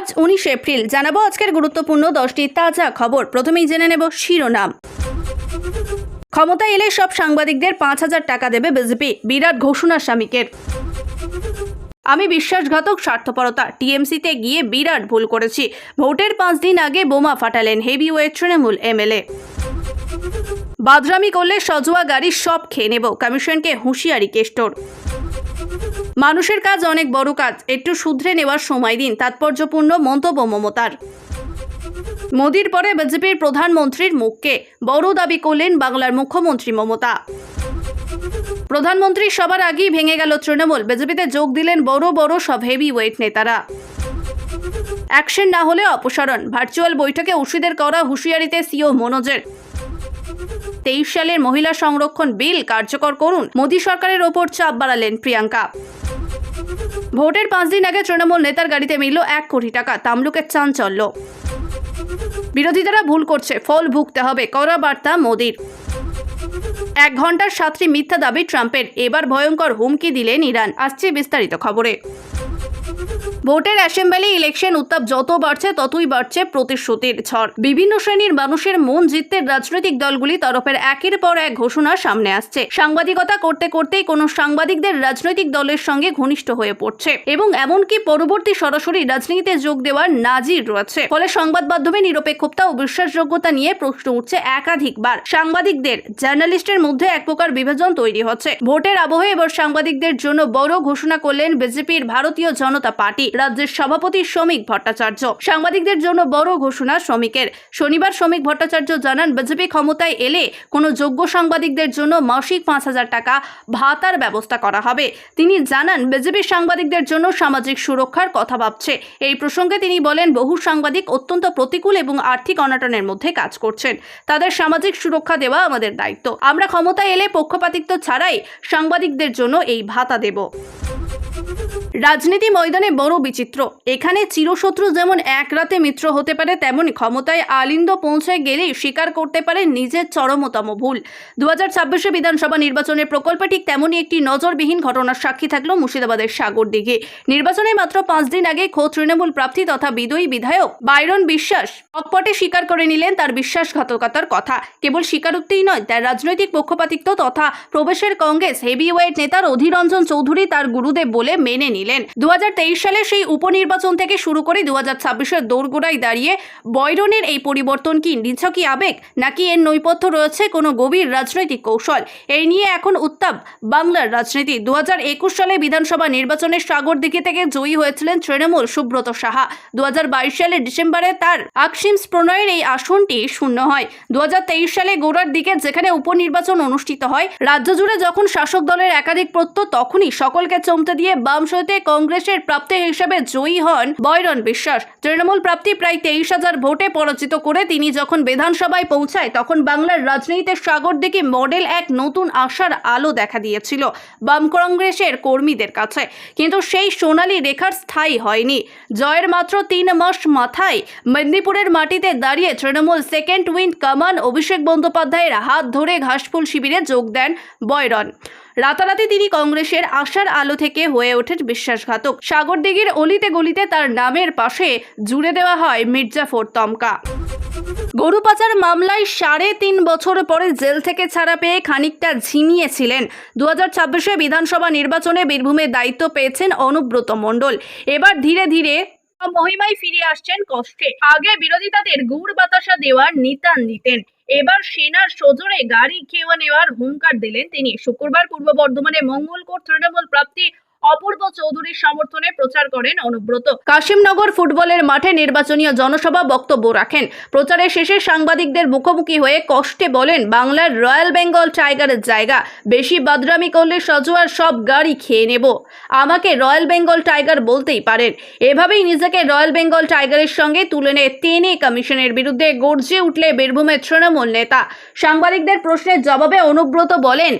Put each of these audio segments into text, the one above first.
আজ 19 এপ্রিল জানাবো আজকের গুরুত্বপূর্ণ 10টি তাজা খবর। প্রথমেই জেনে নেব শিরোনাম। ক্ষমতায় এলে সব সাংবাদিকদের 5,000 টাকা দেবে বিজেপি, বিরাট ঘোষণা স্বামীকের। আমি বিশ্বাসঘাতক স্বার্থপরতা, টিএমসিতে গিয়ে বিরাট ভুল করেছি। ভোটের 5 দিন আগে বোমা ফাটালেন হেভিওয়েট তৃণমূল এমএলএ। বাদরামি করলে সজোয়া গাড়ি সব খেয়ে নেব, কমিশনকে হুঁশিয়ারি কেষ্টর। মানুষের কাজ অনেক বড় কাজ, একটু শুধরে নেওয়ার সময় দিন, তাৎপর্যপূর্ণ মন্তব্য মমতার। মোদির পরে বিজেপির প্রধানমন্ত্রীর মুখকে বড় দাবি করলেন বাংলার মুখ্যমন্ত্রী মমতা। প্রধানমন্ত্রী সবার আগেই ভেঙে গেল তৃণমূল, বিজেপিতে যোগ দিলেন বড় বড় সব হেভিওয়েট নেতারা। অ্যাকশন না হলে অপসারণ, ভার্চুয়াল বৈঠকে উশিদের করা হুঁশিয়ারিতে সিও মনোজের। 23 সালের মহিলা সংরক্ষণ বিল কার্যকর করুন, মোদী সরকারের ওপর চাপ বাড়ালেন প্রিয়াঙ্কা। ভোটের 5 দিন আগে তৃণমূল নেতার গাড়িতে মিলল 1 কোটি টাকা, তামলুকের চাঞ্চল্য। বিরোধীরা ভুল করছে, ফল ভুগতে হবে, কড়া বার্তা মোদির। 1 ঘন্টার 7টি মিথ্যা দাবি ট্রাম্পের, এবার ভয়ঙ্কর হুমকি দিলেন ইরান। আসছে বিস্তারিত খবরে। ভোটের অ্যাসেম্বলি ইলেকশন উত্তাপ যত বাড়ছে ততই বাড়ছে প্রতিশ্রুতির ঝড়। বিভিন্ন শ্রেণীর মানুষের মন জিততে রাজনৈতিক দলগুলি তরফের একের পর এক ঘোষণা সামনে আসছে। সাংবাদিকতা করতে করতেই কোনো সাংবাদিকদের রাজনৈতিক দলের সঙ্গে ঘনিষ্ঠ হয়ে পড়ছে এবং এমনকি পরবর্তী সরাসরি রাজনীতিতে যোগ দেওয়ার নাজির রয়েছে। ফলে সংবাদ মাধ্যমে নিরপেক্ষতা ও বিশ্বাসযোগ্যতা নিয়ে প্রশ্ন উঠছে একাধিকবার। সাংবাদিকদের জার্নালিস্টের মধ্যে এক প্রকার বিভাজন তৈরি হচ্ছে। ভোটের আবহে এবার সাংবাদিকদের জন্য বড় ঘোষণা করলেন বিজেপির ভারতীয় জনতা পার্টি রাজ্যের সভাপতি শ্রমিক ভট্টাচার্য। সাংবাদিকদের জন্য বড় ঘোষণা শ্রমিকের। শনিবার শ্রমিক ভট্টাচার্য জানান, বিজেপি ক্ষমতায় এলে কোনো যোগ্য সাংবাদিকদের জন্য মাসিক 5,000 টাকা ভাতার ব্যবস্থা করা হবে। তিনি জানান, বিজেপি সাংবাদিকদের জন্য সামাজিক সুরক্ষার কথা ভাবছে। এই প্রসঙ্গে তিনি বলেন, বহু সাংবাদিক অত্যন্ত প্রতিকূল এবং আর্থিক অনটনের মধ্যে কাজ করছেন। তাদের সামাজিক সুরক্ষা দেওয়া আমাদের দায়িত্ব। আমরা ক্ষমতায় এলে পক্ষপাতিত্ব ছাড়াই সাংবাদিকদের জন্য এই ভাতা দেব। রাজনীতি ময়দানে বড় বিচিত্র। এখানে চিরশত্রু যেমন এক রাতে মিত্র হতে পারে, তেমনি ক্ষমতায় আলিন্দ পৌঁছে গেলেই স্বীকার করতে পারে নিজের চরমতম ভুল। 2026 বিধানসভা নির্বাচনের প্রকল্পে ঠিক তেমনই একটি নজরবিহীন ঘটনার সাক্ষী থাকলো মুর্শিদাবাদের সাগরদিঘি। নির্বাচনে মাত্র 5 দিন আগে খোদ তৃণমূল প্রার্থী তথা বিদয়ী বিধায়ক বাইরন বিশ্বাস অকপটে স্বীকার করে নিলেন তার বিশ্বাসঘাতকতার কথা। কেবল স্বীকারোক্তিই নয়, তার রাজনৈতিক পক্ষপাতিত্ব তথা প্রবেশের কংগ্রেস হেভিওয়েট নেতার অধীর রঞ্জন চৌধুরী তার গুরুদেব বলে মেনে নিলেন। 2023 সালে সেই উপনির্বাচন থেকে শুরু করে 2026-এর দোরগোড়ায় দাঁড়িয়ে বয়রনের এই পরিবর্তন কি নিছকই আবেগ, নাকি এর নৈপথ্য রয়েছে কোনো গভীর রাজনৈতিক কৌশল? এই নিয়ে এখন উত্তাপ বাংলার রাজনীতি। 2021 সালে বিধানসভা নির্বাচনে সাগরদিঘি থেকে জয়ী হয়েছিলেন তৃণমূল সুব্রত সাহা। 2022 সালের ডিসেম্বরে তার আকশিমস প্রণয়ের এই আসনটি শূন্য হয়। 2023 সালে গোড়ার দিকে যেখানে উপনির্বাচন অনুষ্ঠিত হয়, রাজ্য জুড়ে যখন শাসক দলের একাধিক প্রত্যয়, তখনই সকলকে চমকে দিয়ে বাম সইতে কংগ্রেসের প্রাপ্তি হিসেবে জয়ী হন বয়রন বিশ্বাস। তৃণমূল প্রাপ্তি প্রায় 23,000 ভোটে পরাজিত করে তিনি যখন বিধানসভায় পৌঁছায়, তখন বাংলার রাজনীতিতে সাগরদিঘি মডেল এক নতুন আশার আলো দেখা দিয়েছিল বাম কংগ্রেসের কর্মীদের কাছে। কিন্তু সেই সোনালী রেখার স্থায়ী হয়নি। জয়ের মাত্র 3 মাস মাথায় মেদিনীপুরের মাটিতে দাঁড়িয়ে তৃণমূল সেকেন্ড উইন্ড কমান অভিষেক বন্দ্যোপাধ্যায়ের হাত ধরে ঘাসফুল শিবিরে যোগ দেন বয়রন। রাতারাতি তিনি কংগ্রেসের আশার আলো থেকে হয়ে ওঠেন বিশ্বাসঘাতক। সাগরদিঘির অলিতে গলিতে তার নামের পাশে জুড়ে দেওয়া হয় মির্জাফর তমকা। গরু পাচার মামলায় 3.5 বছর পরে জেল থেকে ছাড়া পেয়ে খানিকটা ঝিমিয়েছিলেন। 2026 বিধানসভা নির্বাচনে বীরভূমের দায়িত্ব পেয়েছেন অনুব্রত মণ্ডল। এবার ধীরে ধীরে মহিমায় ফিরে আসছেন কষ্টে। আগে বিরোধিতাদের গুড় বাতাসা দেওয়ার নিতান দিতেন, এবার সেনার সজোরে গাড়ি খেয়ে নেওয়ার হুঙ্কার দিলেন তিনি। শুক্রবার পূর্ব বর্ধমানে মঙ্গলকোট তৃণমূল প্রার্থী অপূর্ব চৌধুরীর সমর্থনে প্রচার করেন অনুব্রত। কাশিমনগর ফুটবলের মাঠে নির্বাচনী জনসভা বক্তব্য রাখেন। প্রচারের শেষে সাংবাদিকদের মুখোমুখি হয়ে কষ্টে বলেন, বাংলার রয়্যাল বেঙ্গল টাইগারের জায়গা, বেশি বাদরামি করলে সজোয়ার সব গাড়ি খেয়ে নেব। আমাকে রয়্যাল বেঙ্গল টাইগার বলতেই পারেন। এভাবেই নিজেকে রয়্যাল বেঙ্গল টাইগারের সঙ্গে তুলে নিয়ে টেনে কমিশনের বিরুদ্ধে গর্জে উঠলে বীরভূমের তৃণমূল নেতা। সাংবাদিকদের প্রশ্নের জবাবে অনুব্রত বলেন,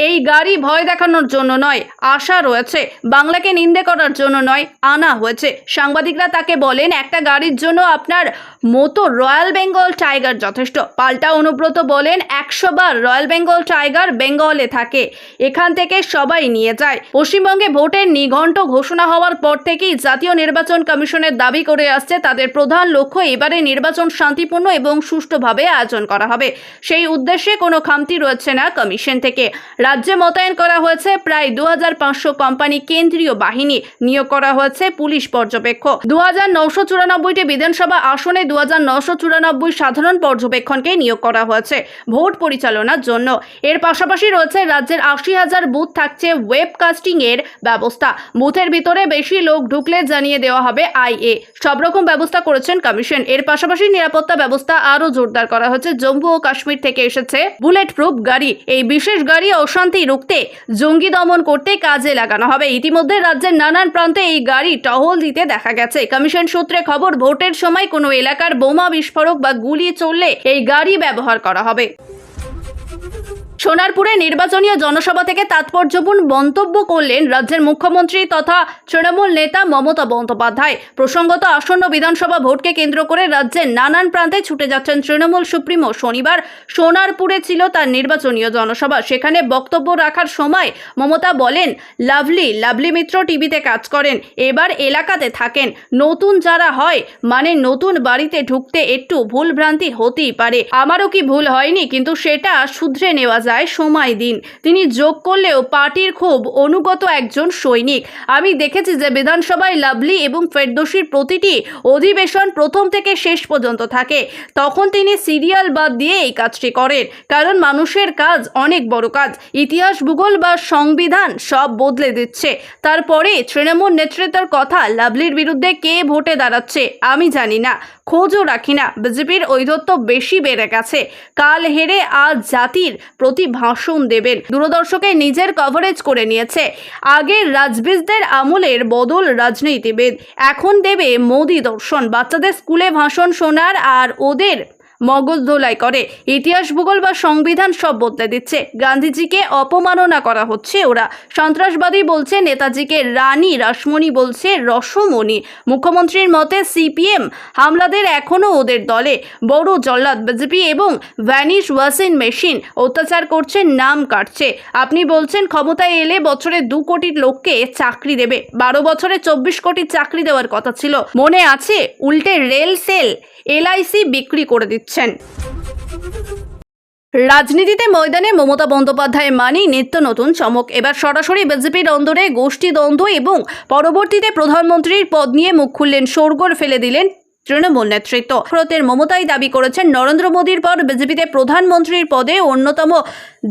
এই গাড়ি ভয় দেখানোর জন্য নয়, আশা রয়েছে। বাংলাকে নিন্দে করার জন্য নয়, আনা হয়েছে। সাংবাদিকরা তাকে বলেন, একটা গাড়ির জন্য আপনার মতো রয়্যাল বেঙ্গল টাইগার যথেষ্ট। পাল্টা অনুব্রত বলেন 100 বার রয়্যাল বেঙ্গল টাইগার বেঙ্গলে থাকে, এখান থেকে সবাই নিয়ে যায়। পশ্চিমবঙ্গে ভোটের নিঘণ্ট ঘোষণা হওয়ার পর থেকেই জাতীয় নির্বাচন কমিশনের দাবি করে আসছে তাদের প্রধান লক্ষ্য এবারে নির্বাচন শান্তিপূর্ণ এবং সুষ্ঠুভাবে আয়োজন করা হবে। সেই উদ্দেশ্যে কোনো খামতি রয়েছে না কমিশন থেকে। রাজ্যে মোতায়েন করা হয়েছে প্রায় 2500 কোম্পানি কেন্দ্রীয় বাহিনী, নিয়োগ করা হয়েছে পুলিশ পর্যবেক্ষক। 2994টি বিধানসভা আসনে 2994 সাধারণ পর্যবেক্ষণকে নিয়োগ করা হয়েছে ভোট পরিচালনার জন্য। এর পাশাপাশি রয়েছে রাজ্যের 80,000 বুথ থাকছে ওয়েবকাস্টিং এর ব্যবস্থা। বুথের ভিতরে বেশি লোক ঢুকলে জানিয়ে দেওয়া হবে IA। সব রকম ব্যবস্থা করেছেন কমিশন। এর পাশাপাশি নিরাপত্তা ব্যবস্থা আরও জোরদার করা হয়েছে। জম্মু ও কাশ্মীর থেকে এসেছে বুলেট প্রুফ গাড়ি। এই বিশেষ গাড়ি অশান্তি রুখতে, জঙ্গি দমন করতে কাজে লাগানো হবে। ইতিমধ্যে রাজ্যের নানান প্রান্তে এই গাড়ি টহল দিতে দেখা গেছে। কমিশন সূত্রে খবর, ভোটের সময় কোনো এলাকার বোমা বিস্ফোরক বা গুলি চললে এই গাড়ি ব্যবহার করা হবে। সোনারপুরে নির্বাচনী জনসভা থেকে তাৎপর্যপূর্ণ মন্তব্য করলেন রাজ্যের মুখ্যমন্ত্রী তথা তৃণমূল নেতা মমতা বন্দ্যোপাধ্যায়। প্রসঙ্গত, আসন্ন বিধানসভা ভোটকে কেন্দ্র করে রাজ্যের নানান প্রান্তে ছুটে যাচ্ছেন তৃণমূল সুপ্রিমো। শনিবার সোনারপুরে ছিল তার নির্বাচনী জনসভা। সেখানে বক্তব্য রাখার সময় মমতা বলেন, লাভলি মিত্র টিভিতে কাজ করেন, এবার এলাকাতে থাকেন। নতুন যারা হয় মানে নতুন বাড়িতে ঢুকতে একটু ভুলভ্রান্তি হতেই পারে, আমারও কি ভুল হয়নি, কিন্তু সেটা শুধরে নেওয়া যায়, সময় দিন। তিনি যোগ করলেও পার্টির খুব অনুগত একজন সৈনিক। আমি দেখেছি যে বিধানসভায় লাভলি এবং ফেরদৌসির প্রতিটি অধিবেশন প্রথম থেকে শেষ পর্যন্ত থাকে। তখন তিনি সিরিয়াল বাদ দিয়ে এই কাজটি করেন, কারণ মানুষের কাজ অনেক বড় কাজ। ইতিহাস, ভূগোল বা সংবিধান সব বদলে দিচ্ছে। তারপরে তৃণমূল নেতৃত্বের কথা, লাভলির বিরুদ্ধে কে ভোটে দাঁড়াচ্ছে আমি জানি না, খোঁজও রাখি না। বিজেপির ঔদ্ধত্য বেশি বেড়ে গেছে। কাল হেরে আজ জাতির প্রতি ভাষণ দেবেন। দূরদর্শকে নিজের কভারেজ করে নিয়েছে। আগের রাজবিজদের আমলের বদল রাজনীতিবিদ, এখন দেবে মোদি দর্শন। বাচ্চাদের স্কুলে ভাষণ শোনার আর ওদের মগজ ধোলাই করে। ইতিহাস, ভূগোল বা সংবিধান সব বদলে দিচ্ছে। গান্ধীজিকে অপমাননা করা হচ্ছে ওরা। সন্ত্রাসবাদী বলছে নেতাজিকে, রানী রাসমণি বলছে রসমণি। মুখ্যমন্ত্রীর মতে CPM হামলাদের এখনও ওদের দলে বড় জল্লাদ বিজেপি এবং ভ্যানিশ ওয়াশিং মেশিন অত্যাচার করছে, নাম কাটছে। আপনি বলছেন ক্ষমতায় এলে বছরে 2 কোটি লোককে চাকরি দেবে। 12 বছরে 24 কোটি চাকরি দেওয়ার কথা ছিল, মনে আছে? উল্টে রেল সেল, LIC বিক্রি করে দিচ্ছেন। রাজনীতিতে ময়দানে মমতা বন্দ্যোপাধ্যায় মানেই নিত্য নতুন চমক। এবার সরাসরি বিজেপির অন্দরে গোষ্ঠী দ্বন্দ্ব এবং পরবর্তীতে প্রধানমন্ত্রীর পদ নিয়ে মুখ খুললেন, শোরগোল ফেলে দিলেন তৃণমূল নেতৃত্ব। ভারতের মমতাই দাবি করেছেন নরেন্দ্র মোদীর পর বিজেপিতে প্রধানমন্ত্রীর পদে অন্যতম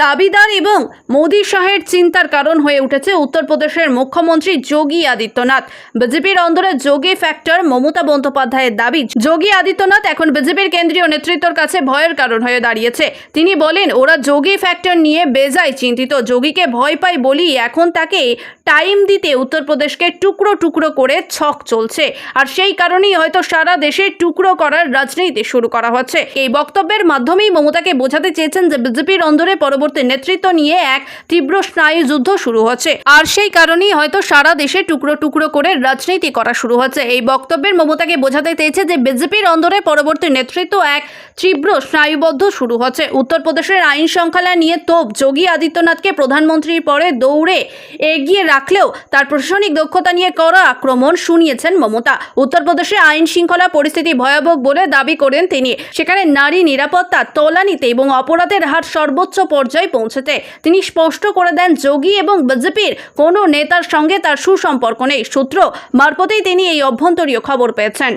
দাবিদার এবং মোদী শাহের চিন্তার কারণ হয়ে উঠেছে উত্তরপ্রদেশের মুখ্যমন্ত্রী যোগী আদিত্যনাথ। বিজেপির অন্দরে যোগী ফ্যাক্টর মমতা বন্দ্যোপাধ্যায়ের দাবি, যোগী আদিত্যনাথ এখন বিজেপির কেন্দ্রীয় নেতৃত্বের কাছে ভয়ের কারণ হয়ে দাঁড়িয়েছে। তিনি বলেন, ওরা যোগী ফ্যাক্টর নিয়ে বেজায় চিন্তিত। যোগীকে ভয় পায় বলেই এখন তাকে টাইম দিতে উত্তরপ্রদেশকে টুকরো টুকরো করে ছক চলছে। আর সেই কারণেই হয়তো সারা দেশে টুকরো করার রাজনীতি শুরু করা হচ্ছে। এই বক্তব্যের মাধ্যমেই মমতাকে বোঝাতে চেয়েছেন যে বিজেপির অন্দরে পরবর্তী নেতৃত্ব নিয়ে এক তীব্র স্নায়ু যুদ্ধ শুরু হচ্ছে। আর সেই কারণেই হয়তো সারা দেশে টুকরো টুকরো করে রাজনীতি করা শুরু হচ্ছে। এই বক্তব্যের মমতাকে বোঝাতে চেয়েছে যে বিজেপির অন্দরে পরবর্তী নেতৃত্ব এক তীব্র স্নায়ুবদ্ধ শুরু হচ্ছে। উত্তরপ্রদেশের আইন শৃঙ্খলা নিয়ে তোপ যোগী আদিত্যনাথকে প্রধানমন্ত্রীর পরে দৌড়ে এগিয়ে রাখলেও তার প্রশাসনিক দক্ষতা নিয়ে করা আক্রমণ শুনিয়েছেন মমতা। উত্তরপ্রদেশে আইন শৃঙ্খলা পরিস্থিতি ভয়াবহ বলে দাবি করেন তিনি। সেখানে নারী নিরাপত্তা তলানিতে এবং অপরাধের হার সর্বোচ্চ পর্যায়ে পৌঁছেছে। তিনি স্পষ্ট করে দেন, যোগী এবং বিজেপির কোনো নেতার সঙ্গে তার সুসম্পর্ক নেই। সূত্র মারফতেই তিনি এই অভ্যন্তরীয় খবর পেয়েছেন।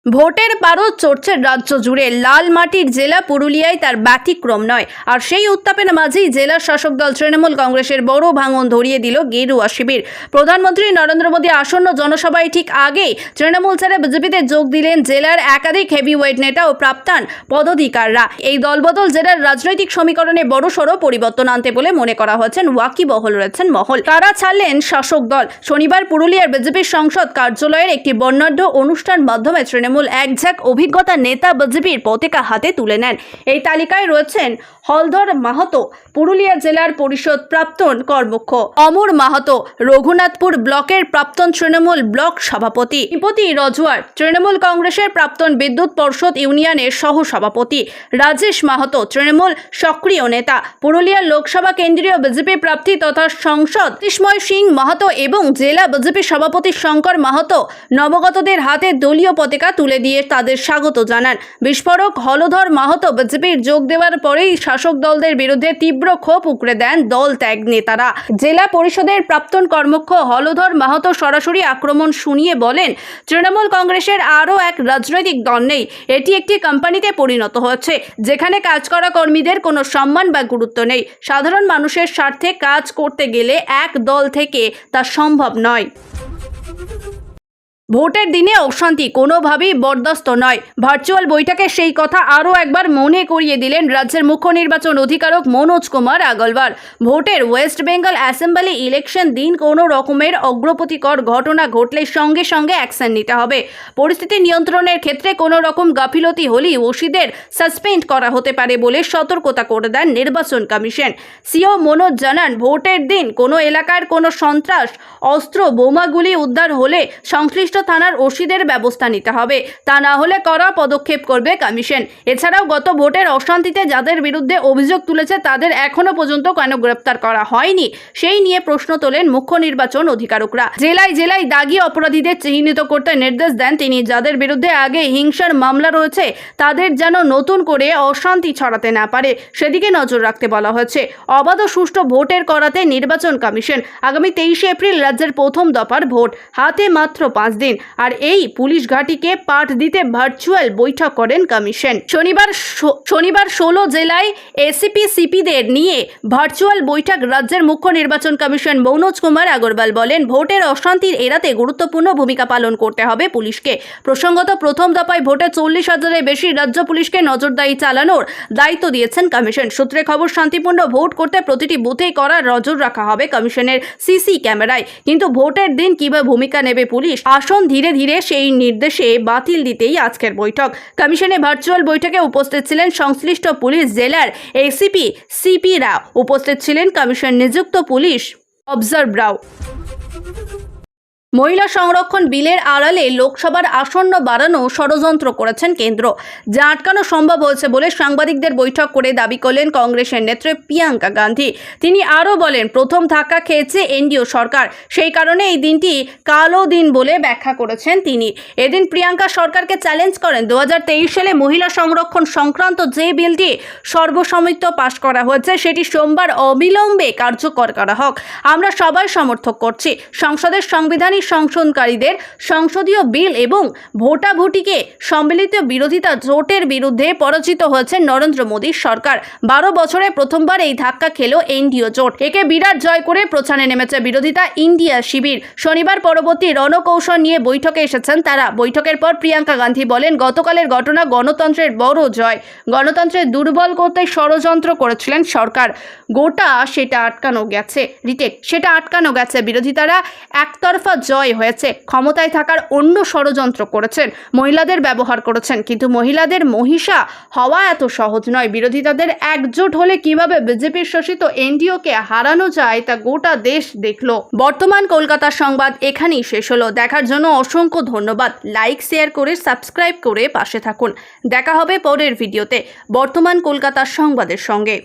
ভোটের পারদ চড়ছে রাজ্য জুড়ে। লাল মাটির জেলা পুরুলিয়ায় তার ব্যতিক্রম নয়। আর সেই উত্তাপের মাঝেই জেলার শাসক দল তৃণমূল কংগ্রেসের বড় ভাঙন ধরিয়ে দিল গেরুয়া শিবির। প্রধানমন্ত্রী নরেন্দ্র মোদী আসন্ন জনসভায় ঠিক আগেই তৃণমূল ছেড়ে বিজেপিতে যোগ দিলেন জেলার একাধিক হেভিওয়েট নেতা ও প্রাক্তন পদাধিকাররা। এই দলবদল জেলার রাজনৈতিক সমীকরণে বড়সড় পরিবর্তন আনতে বলে মনে করা হচ্ছেন ওয়াকিবহল রয়েছেন মহল। তারা ছাড়লেন শাসক দল। শনিবার পুরুলিয়ার বিজেপির সংসদ কার্যালয়ের একটি বর্ণাঢ্য অনুষ্ঠান মাধ্যমে তৃণমূল তৃণমূল একঝাঁক অভিজ্ঞতা নেতা বিজেপির পতাকা হাতে তুলে নেন। এই তালিকায় রয়েছেন হলধর মাহাতো, পুরুলিয়া জেলার পরিষদ প্রাক্তন কর্মক্ষ; অমর মাহাতো, রঘুনাথপুর ব্লকের প্রাক্তন তৃণমূল ব্লক সভাপতি; ইপতি রজওয়ার, তৃণমূল কংগ্রেসের প্রাক্তন বিদ্যুৎ পর্ষদ ইউনিয়নের সহ সভাপতি; রাজেশ মাহাতো, তৃণমূল সক্রিয় নেতা, পুরুলিয়া লোকসভা কেন্দ্রীয় বিজেপি প্রার্থী তথা সংসদ; তিষ্ময় সিং মাহাতো এবং জেলা বিজেপি সভাপতি শঙ্কর মাহাতো নবাগতদের হাতে দলীয় পতাকা তুলে দিয়ে তাদের স্বাগত জানান। বিস্ফোরক হলধর মাহাতো বিজেপির যোগ দেওয়ার পরেই শাসক দলদের বিরুদ্ধে তীব্র ক্ষোভ উগরে দেন দল ত্যাগ নেতারা। জেলা পরিষদের প্রাক্তন কর্মক্ষ হলধর মাহাতো সরাসরি আক্রমণ শুনিয়ে বলেন, তৃণমূল কংগ্রেসের আরও এক রাজনৈতিক দল নেই, এটি একটি কোম্পানিতে পরিণত হচ্ছে, যেখানে কাজ করা কর্মীদের কোনো সম্মান বা গুরুত্ব নেই। সাধারণ মানুষের স্বার্থে কাজ করতে গেলে এক দল থেকে তা সম্ভব নয়। ভোটের দিনে অশান্তি কোনোভাবেই বরদাস্ত নয়। ভার্চুয়াল বৈঠকে সেই কথা আরও একবার মনে করিয়ে দিলেন রাজ্যের মুখ্য নির্বাচন অধিকারক মনোজ কুমার আগরওয়াল। ভোটের ওয়েস্ট বেঙ্গল অ্যাসেম্বলি ইলেকশন দিন কোনো রকমের অগ্রগতিকর ঘটনা ঘটলে সঙ্গে সঙ্গে অ্যাকশন নিতে হবে। পরিস্থিতি নিয়ন্ত্রণের ক্ষেত্রে কোনো রকম গাফিলতি হলেই ওসিদের সাসপেন্ড করা হতে পারে বলে সতর্কতা করে দেন নির্বাচন কমিশন। সিও মনোজ জানান, ভোটের দিন কোনো এলাকার কোনো সন্ত্রাস, অস্ত্র, বোমাগুলি উদ্ধার হলে সংশ্লিষ্ট থানার ওসিদের ব্যবস্থা নিতে হবে, তা না হলে কড়া পদক্ষেপ করবে কমিশন। এছাড়াও গত ভোটের অশান্তিতে যাদের বিরুদ্ধে অভিযোগ তুলেছে তাদের এখনো পর্যন্ত কেন গ্রেপ্তার করা হয়নি সেই নিয়ে প্রশ্ন তোলেন মুখ্য নির্বাচন অধিকারকরা। জেলায় জেলায় দাগী অপরাধীদের চিহ্নিত করতে নির্দেশ দেন তিনি। যাদের বিরুদ্ধে আগে হিংসার মামলা রয়েছে তাদের যেন নতুন করে অশান্তি ছড়াতে না পারে সেদিকে নজর রাখতে বলা হয়েছে। অবাধ ও সুষ্ঠু ভোটের করাতে নির্বাচন কমিশন। আগামী 23 এপ্রিল রাজ্যের প্রথম দফার ভোট, হাতে মাত্র 5 দিন। আর এই পুলিশ ঘাঁটিকে পাঠ দিতে ভার্চুয়াল বৈঠক করেন কমিশন। শনিবার 16 জেলায় এসিপি সিপিদের নিয়ে ভার্চুয়াল বৈঠক রাজ্যের মুখ্য নির্বাচন কমিশন মনোজ কুমার আগরওয়াল বলেন, ভোটের অশান্তির এড়াতে গুরুত্বপূর্ণ ভূমিকা পালন করতে হবে পুলিশকে। প্রসঙ্গত, প্রথম দফায় ভোটে 40,000-এর বেশি রাজ্য পুলিশকে নজরদারি চালানোর দায়িত্ব দিয়েছেন কমিশন। সূত্রে খবর, শান্তিপূর্ণ ভোট করতে প্রতিটি বুথেই কড়া নজর রাখা হবে কমিশনের সিসি ক্যামেরায়। কিন্তু ভোটের দিন কিভাবে ভূমিকা নেবে পুলিশ, আসন ধীরে ধীরে সেই নির্দেশে বাতিল দিতেই আজকের বৈঠক। কমিশনে ভার্চুয়াল বৈঠকে উপস্থিত ছিলেন সংশ্লিষ্ট পুলিশ জেলার এসিপি সিপিরা, উপস্থিত ছিলেন কমিশন নিযুক্ত পুলিশ অবজারভাররাও। মহিলা সংরক্ষণ বিলের আড়ালে লোকসভার আসন্ন বাড়ানো ষড়যন্ত্র করেছেন কেন্দ্র, যা আটকানো সম্ভব হয়েছে বলে সাংবাদিকদের বৈঠক করে দাবি করলেন কংগ্রেসের নেত্রী প্রিয়াঙ্কা গান্ধী। তিনি আরও বলেন, প্রথম ধাক্কা খেয়েছে এনডিএ সরকার, সেই কারণে এই দিনটি কালো দিন বলে ব্যাখ্যা করেছেন তিনি। এদিন প্রিয়াঙ্কা সরকারকে চ্যালেঞ্জ করেন, 2023 সালে মহিলা সংরক্ষণ সংক্রান্ত যে বিলটি সর্বসম্মত পাশ করা হয়েছে সেটি সোমবার অবিলম্বে কার্যকর করা হোক। আমরা সবাই সমর্থন করছি। সংসদের সাংবিধানিক সংশোধনকারীদের সংসদীয় বিল এবং ভোটাভুটিকে সম্মিলিত বিরোধিতা জোটের বিরুদ্ধে পরাজিত হয়েছে নরেন্দ্র মোদীর সরকার। 12 বছরে প্রথমবার এই ধাক্কা খেল এনডিএ জোট। একে বিরাট জয় করে প্রচারে নেমেছে বিরোধিতা ইন্ডিয়া শিবির। শনিবার পরবর্তী রণকৌশল নিয়ে বৈঠকে এসেছেন তারা। বৈঠকের পর প্রিয়াঙ্কা গান্ধী বলেন, গতকালের ঘটনা গণতন্ত্রের বড় জয়। গণতন্ত্রের দুর্বল করতে ষড়যন্ত্র করেছিলেন সরকার, গোটা সেটা আটকানো গেছে। সেটা আটকানো গেছে। বিরোধিতারা একতরফা জয় হয়েছে। ক্ষমতায় থাকার অন্য ষড়যন্ত্র করেছেন, মহিলাদের ব্যবহার করেছেন, কিন্তু মহিলাদের মহিষা হওয়া এত সহজ নয়। বিরোধিতাদের একজোট হলে কিভাবে বিজেপির শাসিত এনডিএকে হারানো যায় তা গোটা দেশ দেখলো। বর্তমান কলকাতার সংবাদ এখানেই শেষ হলো। দেখার জন্য অসংখ্য ধন্যবাদ। লাইক, শেয়ার করে সাবস্ক্রাইব করে পাশে থাকুন। দেখা হবে পরের ভিডিওতে বর্তমান কলকাতার সংবাদের সঙ্গে।